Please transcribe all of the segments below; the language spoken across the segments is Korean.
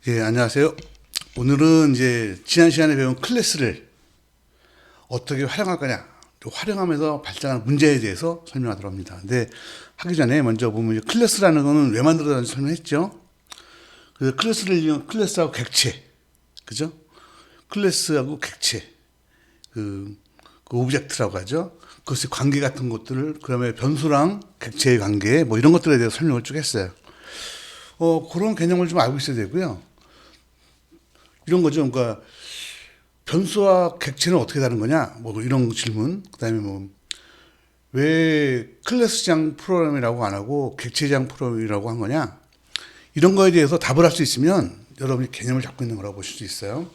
예, 안녕하세요. 오늘은 이제 지난 시간에 배운 클래스를 어떻게 활용할 거냐, 또 활용하면서 발생하는 문제에 대해서 설명하도록 합니다. 근데 하기 전에 먼저 보면 클래스라는 거는 왜 만들어졌는지 설명했죠. 그래서 클래스를 이용 클래스하고 객체, 그죠? 클래스하고 객체, 그 오브젝트라고 하죠. 그것의 관계 같은 것들을 그다음에 변수랑 객체의 관계 뭐 이런 것들에 대해서 설명을 쭉 했어요. 그런 개념을 좀 알고 있어야 되고요. 이런 거죠. 그러니까 변수와 객체는 어떻게 다른 거냐? 뭐 이런 질문. 그다음에 뭐 왜 클래스장 프로그램이라고 안 하고 객체장 프로그램이라고 한 거냐? 이런 거에 대해서 답을 할 수 있으면 여러분이 개념을 잡고 있는 거라고 보실 수 있어요.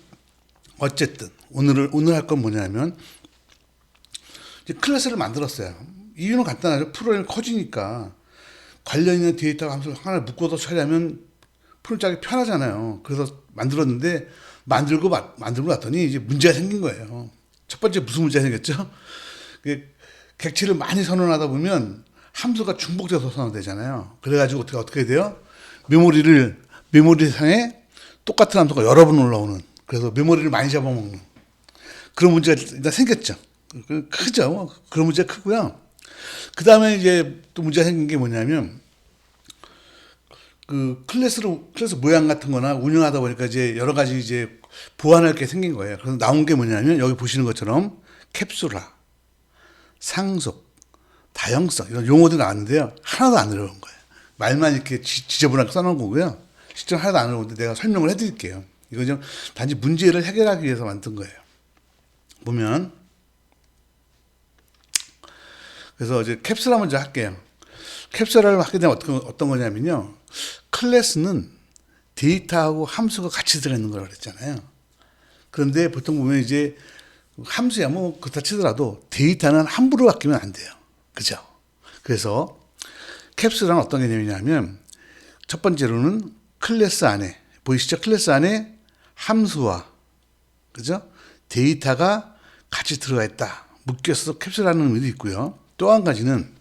어쨌든 오늘 할 건 뭐냐면 이제 클래스를 만들었어요. 이유는 간단하죠. 프로그램이 커지니까 관련 있는 데이터 함수를 하나 묶어서 처리하면 프로그램 짜기 편하잖아요. 그래서 만들었는데 만들고 났더니 이제 문제가 생긴 거예요. 첫 번째 무슨 문제가 생겼죠? 객체를 많이 선언하다 보면 함수가 중복돼서 선언되잖아요. 그래가지고 어떻게 돼요? 메모리상에 똑같은 함수가 여러 번 올라오는, 그래서 메모리를 많이 잡아먹는 그런 문제가 일단 생겼죠. 크죠. 그런 문제가 크고요. 그 다음에 이제 또 문제가 생긴 게 뭐냐면 클래스 모양 같은 거나 운영하다 보니까 이제 여러 가지 이제 보완할 게 생긴 거예요. 그래서 나온 게 뭐냐면 여기 보시는 것처럼 캡슐화, 상속, 다형성 이런 용어들이 나왔는데요. 하나도 안 어려운 거예요. 말만 이렇게 지저분하게 써놓은 거고요. 실제 하나도 안 어려운데 내가 설명을 해드릴게요. 이건 좀 단지 문제를 해결하기 위해서 만든 거예요. 보면 그래서 이제 캡슐화 먼저 할게요. 캡슐화를 하게 되면 어떤 거냐면요. 클래스는 데이터하고 함수가 같이 들어있는 거라고 그랬잖아요. 그런데 보통 보면 이제 함수야 뭐 그렇다 치더라도 데이터는 함부로 바뀌면 안 돼요. 그죠? 그래서 캡슐화는 어떤 개념이냐면 첫 번째로는 클래스 안에 보이시죠? 클래스 안에 함수와 그죠? 데이터가 같이 들어가 있다. 묶여서 캡슐화라는 의미도 있고요. 또 한 가지는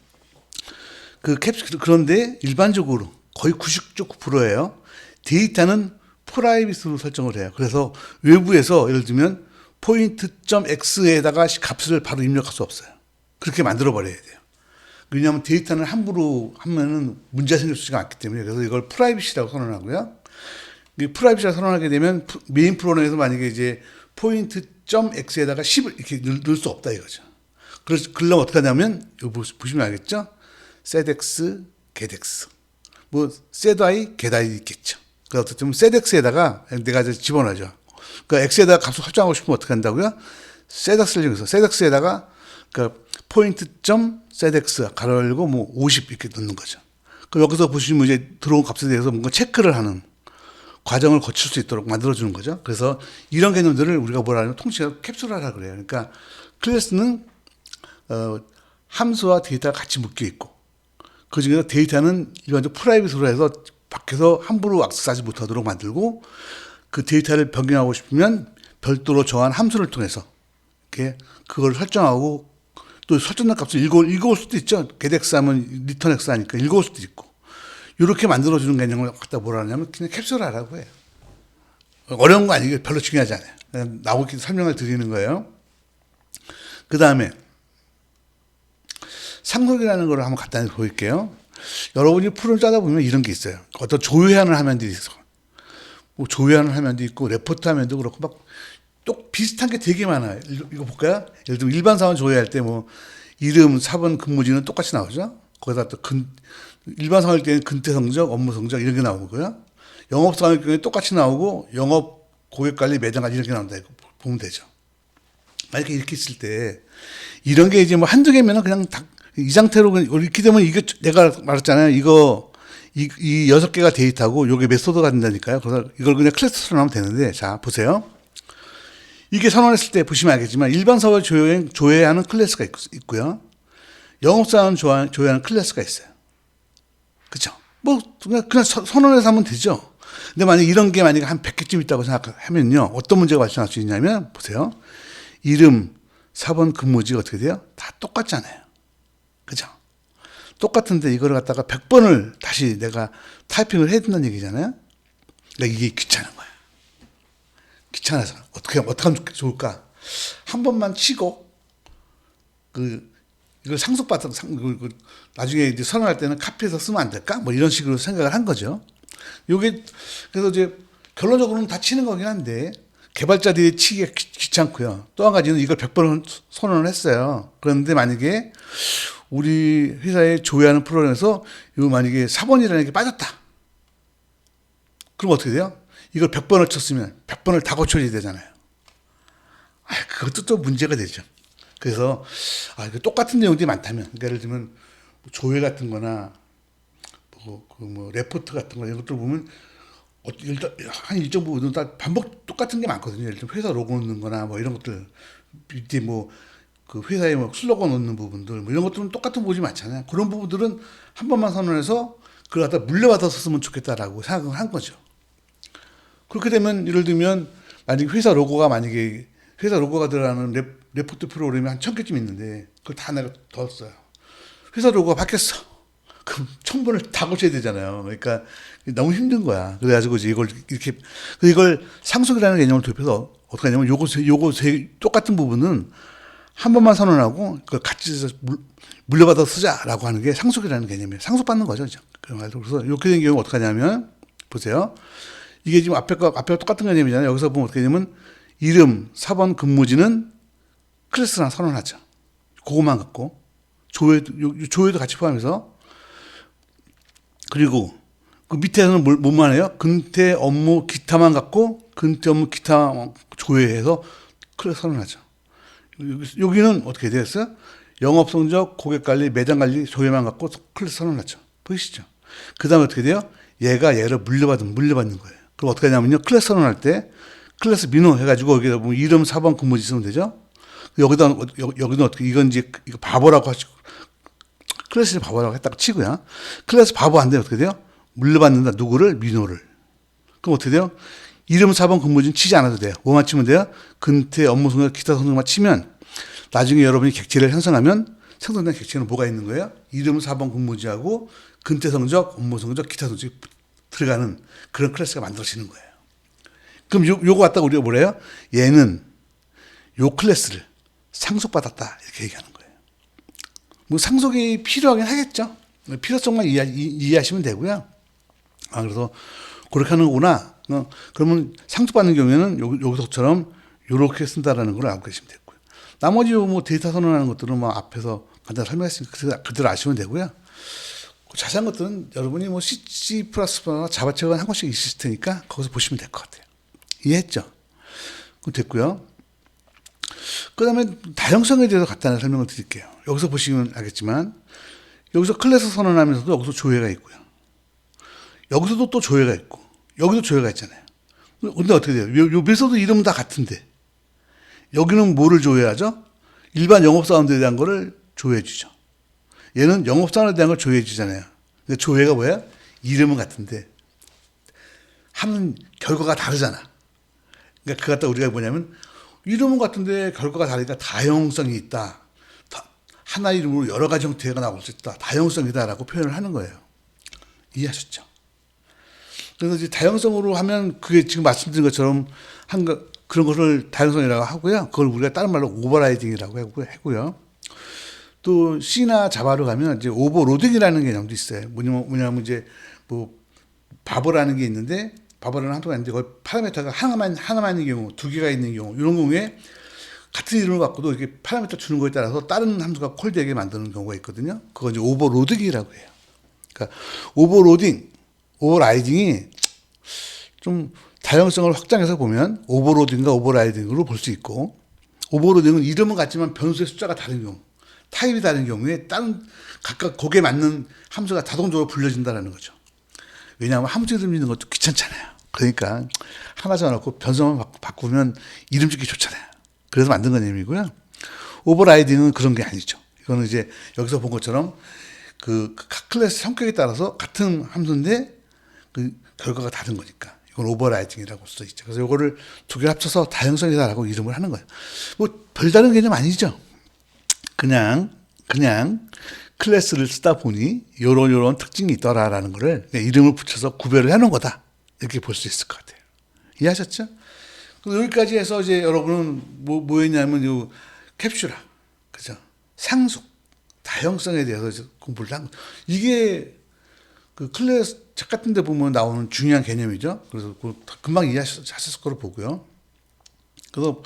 그런데 일반적으로 거의 99%예요. 데이터는 프라이빗으로 설정을 해요. 그래서 외부에서 예를 들면 포인트.x에다가 값을 바로 입력할 수 없어요. 그렇게 만들어 버려야 돼요. 왜냐하면 데이터는 함부로 하면은 문제가 생길 수가 있기 때문에 그래서 이걸 프라이빗이라고 선언하고요. 프라이빗이라고 선언하게 되면 메인 프로그램에서 만약에 이제 포인트.x에다가 10을 이렇게 넣을 수 없다 이거죠. 그러려면 어떻게 하냐면 여기 보시면 알겠죠? setx, getx 뭐 setI, getI 있겠죠. 그래서 어떻게 setx에다가 내가 이제 집어넣죠. 그러니까 x에다가 값을 설정하고 싶으면 어떻게 한다고요? setx를 이용해서 setx에다가 그러니까 point.setx 가로 열고 뭐 50 이렇게 넣는 거죠. 그럼 여기서 보시면 이제 들어온 값에 대해서 뭔가 체크를 하는 과정을 거칠 수 있도록 만들어주는 거죠. 그래서 이런 개념들을 우리가 뭐라 하냐면 통칭해서 캡슐화라 그래요. 그러니까 클래스는 함수와 데이터가 같이 묶여 있고 그 중에서 데이터는 일반적으로 프라이빗으로 해서 밖에서 함부로 악세하지 못하도록 만들고 그 데이터를 변경하고 싶으면 별도로 정한 함수를 통해서 이렇게 그걸 설정하고 또 설정된 값을 읽어올 수도 있죠. getX 하면 returnX 하니까 읽어올 수도 있고 이렇게 만들어주는 개념을 갖다 뭐라 하냐면 그냥 캡슐화라고 해요. 어려운 거 아니고 별로 중요하지 않아요. 그냥 나오게 설명을 드리는 거예요. 그 다음에 상속이라는 걸 한번 간단히 보일게요. 여러분이 프로그램 짜다 보면 이런 게 있어요. 어떤 조회하는 화면들이 있어. 뭐 조회하는 화면도 있고 레포트 화면도 그렇고 막 또 비슷한 게 되게 많아요. 이거 볼까요? 예를 들면 일반 사원 조회할 때 뭐 이름, 사번, 근무지는 똑같이 나오죠. 거기다 또 일반 사원일 때는 근태 성적, 업무 성적 이런 게 나오고요. 영업 사원일 경우에 똑같이 나오고 영업, 고객 관리, 매장 관리 이런 게 나온다. 이거 보면 되죠. 만약에 이렇게 있을 때 이런 게 이제 뭐 한두 개면은 그냥 이 상태로 이렇게 되면 이게 내가 말했잖아요. 이 6개가 데이터고 요게 메소드가 된다니까요. 그래서 이걸 그냥 클래스로 하면 되는데 자 보세요. 이게 선언했을 때 보시면 알겠지만 일반 사원 조회하는 클래스가 있고요. 영업사원 조회하는 클래스가 있어요. 그렇죠? 뭐 그냥 선언해서 하면 되죠. 근데 만약 이런 게 만약에 한 100개쯤 있다고 생각하면요. 어떤 문제가 발생할 수 있냐면 보세요. 이름, 사번, 근무지가 어떻게 돼요? 다 똑같잖아요. 그죠? 똑같은데 이거를 갖다가 100번을 다시 내가 타이핑을 해야 된다는 얘기잖아요. 그러니까 이게 귀찮은 거야. 귀찮아서 어떻게 하면 좋을까? 한 번만 치고 이걸 상속받은 나중에 이제 선언할 때는 카피해서 쓰면 안 될까? 뭐 이런 식으로 생각을 한 거죠. 요게 그래서 이제 결론적으로는 다 치는 거긴 한데 개발자들이 치기가 귀찮고요. 또 한 가지는 이걸 100번을 선언을 했어요. 그런데 만약에 우리 회사에 조회하는 프로그램에서 요 만약에 4번이라는 게 빠졌다. 그럼 어떻게 돼요? 이걸 100번을 쳤으면 100번을 다 고쳐야 되잖아요. 그것도 또 문제가 되죠. 그래서 이거 똑같은 내용들이 많다면, 그러니까 예를 들면 조회 같은 거나 뭐 레포트 같은 거 이런 것들 보면 일단 한 일정 부분은 다 반복 똑같은 게 많거든요. 예를 들면 회사 로고 넣는 거나 뭐 이런 것들 밑에 뭐 그 회사에 뭐 슬로건 넣는 부분들 뭐 이런 것들은 똑같은 부분이 많잖아요. 그런 부분들은 한 번만 선언해서 그걸 갖다 물려받아서 쓰면 좋겠다라고 생각을 한 거죠. 그렇게 되면 예를 들면 만약에 회사 로고가 들어가는 레포트 프로그램이 한 1000개쯤 있는데 그걸 다 내가 넣었어요. 회사 로고가 바뀌었어. 그럼 1000번을 다 고쳐야 되잖아요. 그러니까 너무 힘든 거야. 그래가지고 이제 이걸 상속이라는 개념을 도입해서 어떻게 하냐면 요거 똑같은 부분은 한 번만 선언하고 그걸 같이 물려받아 쓰자라고 하는 게 상속이라는 개념이에요. 상속받는 거죠. 그래서 이렇게 된 경우 어떻게 하냐면 보세요. 이게 지금 앞에가 똑같은 개념이잖아요. 여기서 보면 어떻게 되냐면 이름, 4번 근무지는 클래스랑 선언하죠. 그것만 갖고 조회도 같이 포함해서 그리고 그 밑에서는 뭐만 해요? 근태 업무 기타만 갖고 근태 업무 기타 조회해서 클래스 선언하죠. 여기는 어떻게 되었어요? 영업 성적, 고객 관리, 매장 관리 조회만 갖고 클래스 선언하죠. 보이시죠? 그 다음에 어떻게 돼요? 얘를 물려받는 거예요. 그럼 어떻게 하냐면요. 클래스 선언할 때 클래스 민호 해가지고 여기다 보면 이름 4번 근무지 쓰면 되죠? 여기는 어떻게, 이건 이제 이거 바보라고 하시고, 클래스를 바보라고 했다고 치고요. 클래스 바보 안 되면 어떻게 돼요? 물려받는다. 누구를? 민호를. 그럼 어떻게 돼요? 이름 4번 근무지는 치지 않아도 돼요. 뭐만 치면 돼요? 근태, 업무 성적, 기타 성적만 치면 나중에 여러분이 객체를 형성하면 생성된 객체는 뭐가 있는 거예요? 이름 4번 근무지하고 근태 성적, 업무 성적, 기타 성적이 들어가는 그런 클래스가 만들어지는 거예요. 그럼 요거 갖다가 우리가 뭐래요? 얘는 요 클래스를 상속받았다. 이렇게 얘기하는 거예요. 뭐 상속이 필요하긴 하겠죠. 필요성만 이해하시면 되고요. 그래서 그렇게 하는 거구나. 그러면 상속받는 경우에는 여기서처럼 이렇게 쓴다라는 걸 알고 계시면 되고요. 나머지 뭐 데이터 선언하는 것들은 뭐 앞에서 간단히 설명했으니까 그대로 아시면 되고요. 자세한 것들은 여러분이 뭐 C++나 자바책은 한 권씩 있을 테니까 거기서 보시면 될 것 같아요. 이해했죠? 됐고요. 그 다음에 다양성에 대해서 간단히 설명을 드릴게요. 여기서 보시면 알겠지만 여기서 클래스 선언하면서도 여기서 조회가 있고요. 여기서도 또 조회가 있고 여기도 조회가 있잖아요. 근데 어떻게 돼요? 요 메소드 이름은 다 같은데 여기는 뭐를 조회하죠? 일반 영업사원들에 대한 거를 조회해 주죠. 얘는 영업사원에 대한 걸 조회해 주잖아요. 근데 조회가 뭐야? 이름은 같은데 하는 결과가 다르잖아. 그러니까 그거 갖다 우리가 뭐냐면 이름은 같은데 결과가 다르니까 다양성이 있다. 하나 이름으로 여러 가지 형태가 나올 수 있다. 다양성이다라고 표현을 하는 거예요. 이해하셨죠? 그래서 이제 다양성으로 하면 그게 지금 말씀드린 것처럼 그런 것을 다양성이라고 하고요. 그걸 우리가 다른 말로 오버라이딩이라고 하고요. 또 C나 자바로 가면 이제 오버로딩이라는 개념도 있어요. 뭐냐면 이제 뭐 바버라는 게 있는데 바버라는 한도가 있는데 거기 파라미터가 하나만 있는 경우, 두 개가 있는 경우 이런 경우에 같은 이름을 갖고도 이렇게 파라미터 주는 거에 따라서 다른 함수가 콜되게 만드는 경우가 있거든요. 그건 이제 오버로딩이라고 해요. 그러니까 오버라이딩이 좀 다양성을 확장해서 보면 오버로딩과 오버라이딩으로 볼 수 있고, 오버로딩은 이름은 같지만 변수의 숫자가 다른 경우, 타입이 다른 경우에 다른 각각 거기에 맞는 함수가 자동적으로 불려진다는 거죠. 왜냐하면 함수 이름 짓는 것도 귀찮잖아요. 그러니까 하나 정해놓고 변수만 바꾸면 이름 짓기 좋잖아요. 그래서 만든 개념이고요. 오버라이딩은 그런 게 아니죠. 이거는 이제 여기서 본 것처럼 각 클래스 성격에 따라서 같은 함수인데 그 결과가 다른 거니까 이건 오버라이딩이라고 볼 수 있죠. 그래서 이거를 두 개 합쳐서 다양성이다라고 이름을 하는 거예요. 뭐 별다른 개념 아니죠. 그냥 클래스를 쓰다 보니 요런 특징이 있더라라는 거를 이름을 붙여서 구별을 해놓은 거다. 이렇게 볼 수 있을 것 같아요. 이해하셨죠? 여기까지 해서 이제 여러분은 뭐였냐면 요 캡슐화, 그죠? 상속, 다형성에 대해서 이제 공부를 한 거죠. 이게 그 클래스 책 같은 데 보면 나오는 중요한 개념이죠. 그래서 금방 이해하셨을 거로 보고요. 그래서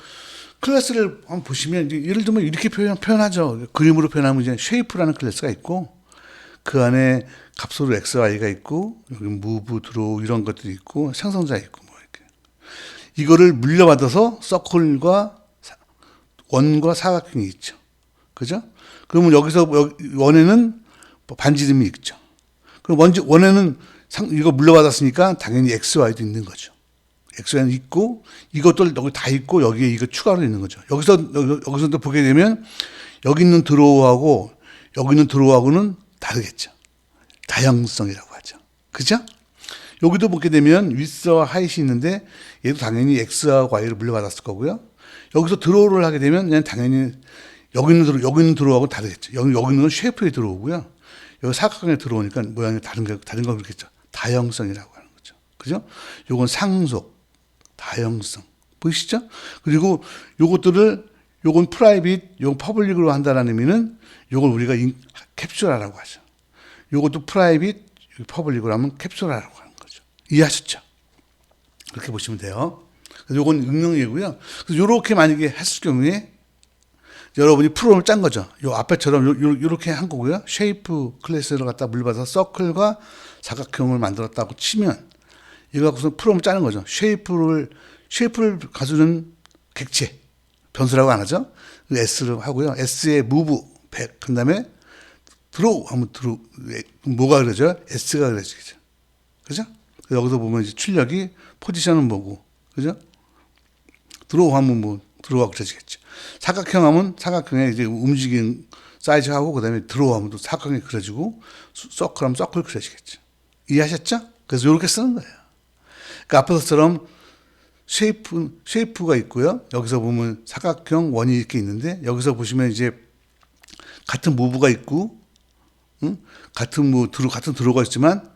클래스를 한번 보시면 예를 들면 이렇게 표현하죠. 그림으로 표현하면 이제 쉐이프라는 클래스가 있고 그 안에 값으로 x, y가 있고 여기 move, draw 이런 것들이 있고 생성자 있고 뭐 이렇게 이거를 물려받아서 서클과 원과 사각형이 있죠. 그죠? 그러면 여기서 원에는 반지름이 있죠. 그럼 원에는 이거 물려받았으니까 당연히 x, y도 있는 거죠. x는 있고 이것도 여기 다 있고 여기에 이거 추가로 있는 거죠. 여기서 또 보게 되면 여기 있는 드로우하고 여기 있는 드로우하고는 다르겠죠. 다형성이라고 하죠. 그죠? 여기도 보게 되면 위스와 하이트이 있는데 얘도 당연히 x와 y를 물려받았을 거고요. 여기서 드로우를 하게 되면 그냥 당연히 여기 있는 드로우하고 다르겠죠. 여기 있는 건 쉐이프에 들어오고요. 여기 사각형에 들어오니까 모양이 다른 거 그렇겠죠. 다형성이라고 하는 거죠. 그죠? 요건 상속, 다형성. 보이시죠? 그리고 요건 프라이빗, 요건 퍼블릭으로 한다는 의미는 요걸 우리가 캡슐화라고 하죠. 요것도 프라이빗, 퍼블릭으로 하면 캡슐화라고 하는 거죠. 이해하셨죠? 그렇게 보시면 돼요. 그래서 요건 응용이고요. 그래서 요렇게 만약에 했을 경우에 여러분이 프로그램을 짠 거죠. 요 앞에처럼 요렇게 한 거고요. 쉐이프 클래스를 갖다 물받아서 서클과 사각형을 만들었다고 치면 이거 갖고서 프로그램을 짜는 거죠. 쉐이프를 가지는 객체, 변수라고 안 하죠. S를 하고요. S의 move 100, 그 다음에 draw 하면 뭐가 그려져요? S가 그려지겠죠. 그죠? 여기서 보면 이제 출력이 포지션은 뭐고, 그죠? draw 하면 뭐, draw가 그려지겠죠. 사각형 하면 사각형에 이제 움직이는 사이즈하고, 그 다음에 draw 하면 또 사각형이 그려지고, 서클 하면 서클 그려지겠죠. 이해하셨죠? 그래서 이렇게 쓰는 거예요. 그러니까 앞에서처럼 쉐이프가 있고요. 여기서 보면 사각형 원이 이렇게 있는데 여기서 보시면 이제 같은 무브가 있고, 같은 드로우가 있지만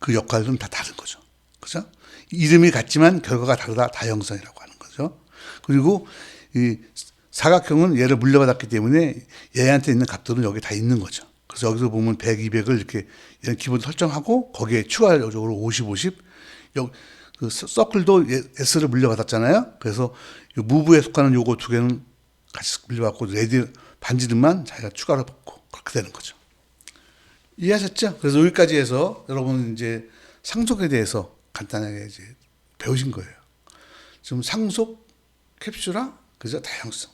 그 역할은 다 다른 거죠. 그죠? 이름이 같지만 결과가 다르다. 다형성이라고 하는 거죠. 그리고 이 사각형은 얘를 물려받았기 때문에 얘한테 있는 값들은 여기 다 있는 거죠. 그래서 여기서 보면 100, 200을 이렇게 기본 설정하고 거기에 추가적으로 50, 50 그 서클도 S를 물려받았잖아요. 그래서 무브에 속하는 요거 두 개는 같이 물려받고 레디 반지름만 자기가 추가로 받고 그렇게 되는 거죠. 이해하셨죠? 그래서 여기까지 해서 여러분 이제 상속에 대해서 간단하게 이제 배우신 거예요. 지금 상속, 캡슐화, 그죠? 다양성.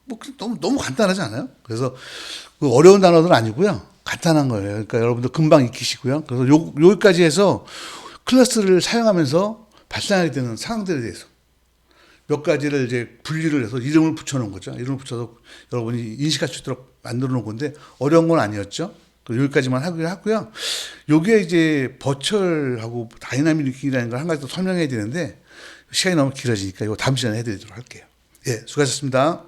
뭐 너무 간단하지 않아요? 그래서 어려운 단어들은 아니고요. 간단한 거예요. 그러니까 여러분들 금방 익히시고요. 그래서 여기까지 해서 클래스를 사용하면서 발생하게 되는 상황들에 대해서 몇 가지를 이제 분리를 해서 이름을 붙여놓은 거죠. 이름을 붙여서 여러분이 인식할 수 있도록 만들어 놓은 건데 어려운 건 아니었죠. 여기까지만 하고요. 요게 이제 버추얼하고 다이나믹 리딩이라는 걸 한 가지 더 설명해야 되는데 시간이 너무 길어지니까 이거 다음 시간에 해드리도록 할게요. 예, 수고하셨습니다.